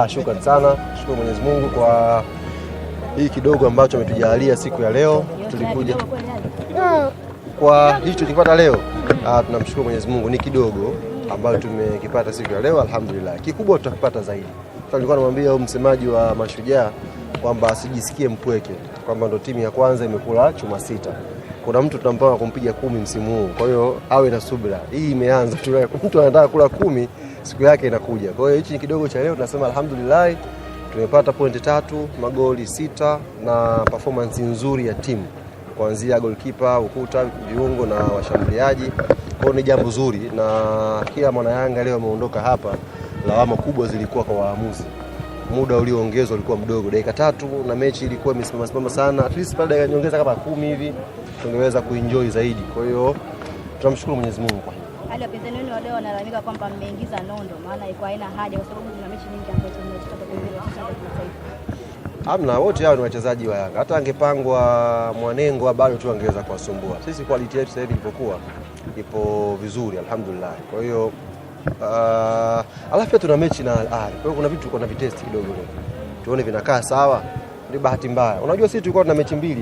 Shukrani sana, shukuru Mwenyezi Mungu kwa hii kidogo ambacho ametujalia siku ya leo. Tulikuja kwa hicho tukipata leo, tunamshukuru Mwenyezi Mungu. Ni kidogo ambacho tumekipata siku ya leo, alhamdulillah. Kikubwa tutakipata zaidi. Nilikuwa namwambia msemaji wa Mashujaa kwamba asijisikie mpweke, kwamba ndo timu ya kwanza imekula chuma 6. Kuna mtu tunampanga kumpiga 10 msimu huu. Kwa hiyo awe na subira. Hii imeanza tu, mtu anataka kula 10 siku yake inakuja. Kwa hiyo hichi ni kidogo cha leo, tunasema alhamdulillah. Tumepata pointi 3, magoli 6 na performance nzuri ya timu kuanzia goalkeeper, ukuta, viungo na washambuliaji. Kwa ni jambo zuri, na kila mwana Yanga leo ameondoka hapa, lawama kubwa zilikuwa kwa waamuzi. Muda ulioongezwa ulikuwa mdogo, dakika 3 na mechi ilikuwa imesimama sana. At least baada ya nyongeza kama 10 hivi tungeweza kuenjoy zaidi. Kwa hiyo tunamshukuru Mwenyezi Mungu kwa hiyo. Hali ya wapinzani wenu leo wanalalamika kwamba mmeingiza nondo, maana iko haina haja kwa sababu kuna mechi nyingi ambazo tumetoka kuingia sasa kwa kimataifa. Hamna, wote hao ni wachezaji wa Yanga. Hata angepangwa Mwanengo bado tu angeweza kuwasumbua. Sisi quality yetu sasa hivi ilipokuwa ipo vizuri, alhamdulillah. Kwa hiyo alafu tuna mechi na Al Ahly. Kwa hiyo kuna vitu kuna vitesti kidogo leo. Tuone vinakaa sawa. Ni bahati mbaya. Unajua sisi tulikuwa tuna mechi 2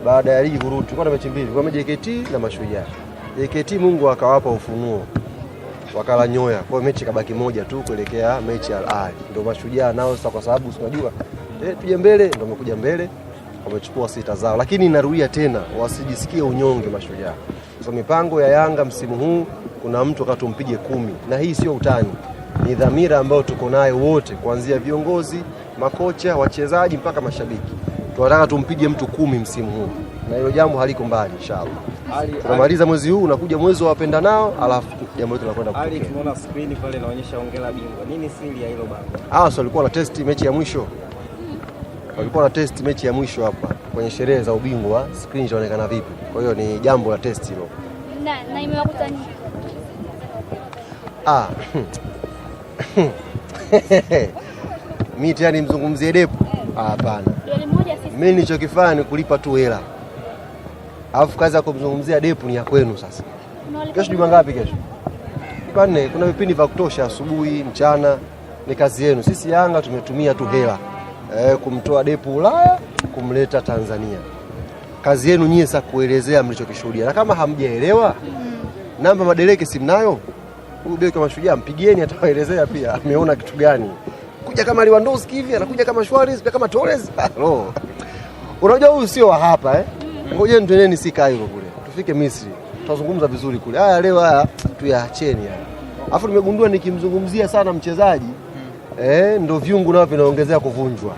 baada ya ligi kurudi. Tulikuwa na mechi 2, kwa JKT na Mashujaa. JKT Mungu akawapa ufunuo, wakala nyoya. Kwa hiyo mechi kabaki moja tu kuelekea mechi ya Al Ahly. Ndio Mashujaa nao sasa, kwa sababu unajua tuje mbele, ndio wamekuja mbele, wamechukua 6 zao. Lakini narudia tena, wasijisikie unyonge Mashujaa. So mipango ya Yanga msimu huu, kuna mtu akatumpige 10, na hii sio utani. Ni dhamira ambayo tuko nayo wote, kuanzia viongozi, makocha, wachezaji mpaka mashabiki. Tunataka tumpige mtu 10 msimu huu, na hilo jambo haliko mbali inshallah. Tunamaliza mwezi huu, unakuja mwezi wa wapenda nao, alafu jambo letu tunakwenda kupokea. Tunaona screen pale inaonyesha hongera bingwa. Nini siri ya hilo baba? So walikuwa na test mechi ya mwisho. Walikuwa na test mechi ya mwisho hapa kwenye sherehe za ubingwa, screen inaonekana vipi. Kwa hiyo ni jambo la test hilo. Na imewakuta nini? Mimi tayari mzungumzie Depu? Hapana. Mimi nilichokifanya ni kulipa tu hela. Alafu kazi ya kumzungumzia Depu ni ya kwenu sasa. Kesho juma ngapi kesho? Jumanne. Kuna vipindi vya kutosha asubuhi, mchana, ni kazi yenu. Sisi Yanga tumetumia tu hela kumtoa Depu Ulaya kumleta Tanzania. Kazi yenu nyie sasa kuelezea mlichokishuhudia. Na kama hamjaelewa, namba madereke si mnayo? Huyu beki wa Mashujaa mpigieni, atawaelezea pia ameona kitu gani. Kuja kama Lewandowski hivi, anakuja kama Suarez, kama Torres. Unajua huyu sio wa hapa Ngojeni tuendeni sika hivyo kule. Tufike Misri. Tutazungumza vizuri kule. Haya leo haya tuyaacheni haya. Alafu nimegundua nikimzungumzia sana mchezaji ndio viungu nao vinaongezea kuvunjwa.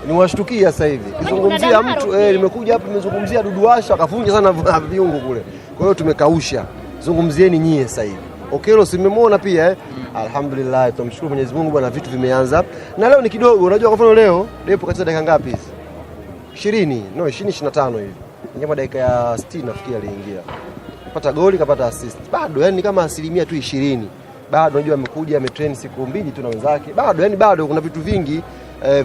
Niwashtukia sasa hivi. Kuzungumzia mtu nimekuja hapa nimezungumzia Duduasha akavunja sana viungu kule. Kwa hiyo tumekausha. Zungumzieni nyie sasa hivi. Okelo simemwona pia Alhamdulillah, tumshukuru Mwenyezi Mungu bwana, vitu vimeanza. Na leo ni kidogo, unajua kwa mfano leo Depu kacheza dakika ngapi hizi? 25 hivi. Nyama dakika ya 60 nafikiri aliingia. Kapata goli, kapata assist. Bado yani kama asilimia tu 20. Bado unajua amekuja ametrain siku 2 tu na wenzake. Bado kuna vitu vingi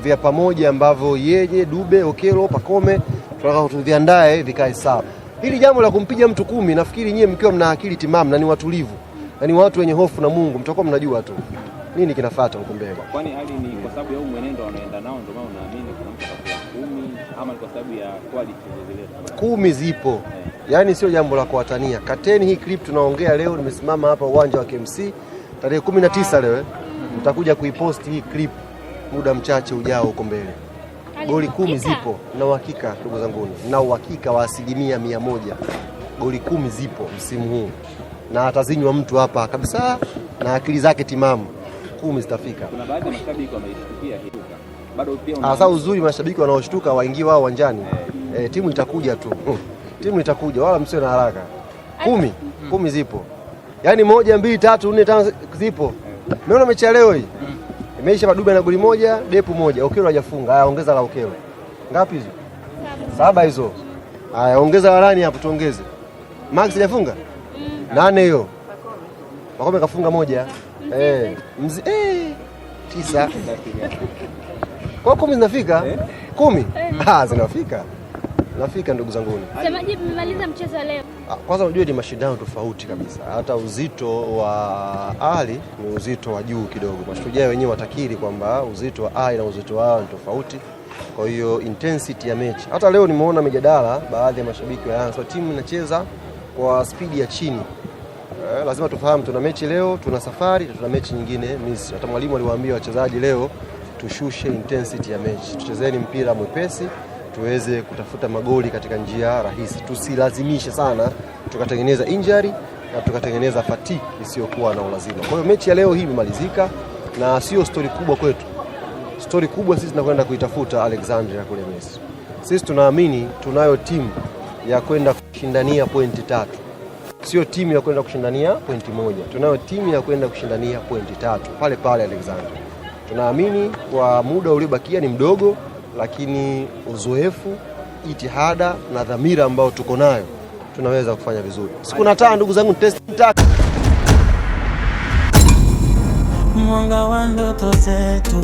vya pamoja ambavyo yeye, Dube, Okelo, Pakome tunataka tuviandae vikae sawa. Hili jambo la kumpiga mtu 10 nafikiri nyie mkiwa mna akili timamu na ni watulivu. Na ni watu wenye hofu na Mungu, mtakuwa mnajua tu nini kinafuata huko mbele. Kwani hali ni kwa sababu ya mwenendo wanaenda nao ndio maana unaamini kuna mtu atakuwa 10 ama ni kwa sababu ya quality zile? 10 zipo. Yaani sio jambo la kuwatania. Kateni hii clip tunaongea leo, nimesimama hapa uwanja wa KMC tarehe 19 leo. Mtakuja kuipost hii clip muda mchache ujao huko mbele. Goli 10 zipo na uhakika ndugu zangu. Na uhakika wa 100%. Goli 10 zipo msimu huu. Na atazinywa mtu hapa kabisa na akili zake timamu. 10 zitafika. Kuna baadhi ya mashabiki wameishtukia hii. Bado pia sasa uzuri mashabiki wanaoshtuka waingie wao uwanjani. Timu itakuja tu. Timu itakuja wala msio na haraka. 10 zipo. Yaani 1 2 3 4 5 zipo. Umeona mechi ya leo hii? Imeisha Madube na goli 1, Depu 1. Okelo hajafunga. Haya ongeza la Okelo. Ngapi hizo? 7 hizo. Haya ongeza la nani hapo tuongeze. Max hajafunga? 8 hiyo. Pakome kafunga 1. 9. Kwa 10 zinafika? 10? Zinafika. Nafika ndugu zangu. Semaji, mmemaliza mchezo leo. Kwanza unajua ni mashindano tofauti kabisa. Hata uzito wa Ali ni uzito wa juu kidogo. Mashujaa wenyewe watakiri kwamba uzito wa Ali na uzito wao ni tofauti. Kwa hiyo intensity ya mechi. Hata leo nimeona mijadala baadhi ya mashabiki wa Yanga, so timu inacheza kwa spidi ya chini. Lazima tufahamu tuna mechi leo, tuna safari, tuna mechi nyingine Misri. Hata mwalimu aliwaambia wachezaji leo tushushe intensity ya mechi. Tuchezeni mpira mwepesi, tuweze kutafuta magoli katika njia rahisi. Tusilazimishe sana tukatengeneza injury na tukatengeneza fatigue isiyokuwa na ulazima. Kwa hiyo mechi ya leo hii imemalizika na sio story kubwa kwetu. Story kubwa sisi tunakwenda kuitafuta Alexandria kule Misri. Sisi tunaamini tunayo timu ya kwenda kushindania pointi 3. Sio timu ya kwenda kushindania pointi 1. Tunayo timu ya kwenda kushindania pointi 3 pale pale Alexandria. Tunaamini kwa muda uliobakia ni mdogo, lakini uzoefu, itihada na dhamira ambao tuko nayo tunaweza kufanya vizuri. Siku na taa ndugu zangu, test tatu. Mwanga wa ndoto zetu.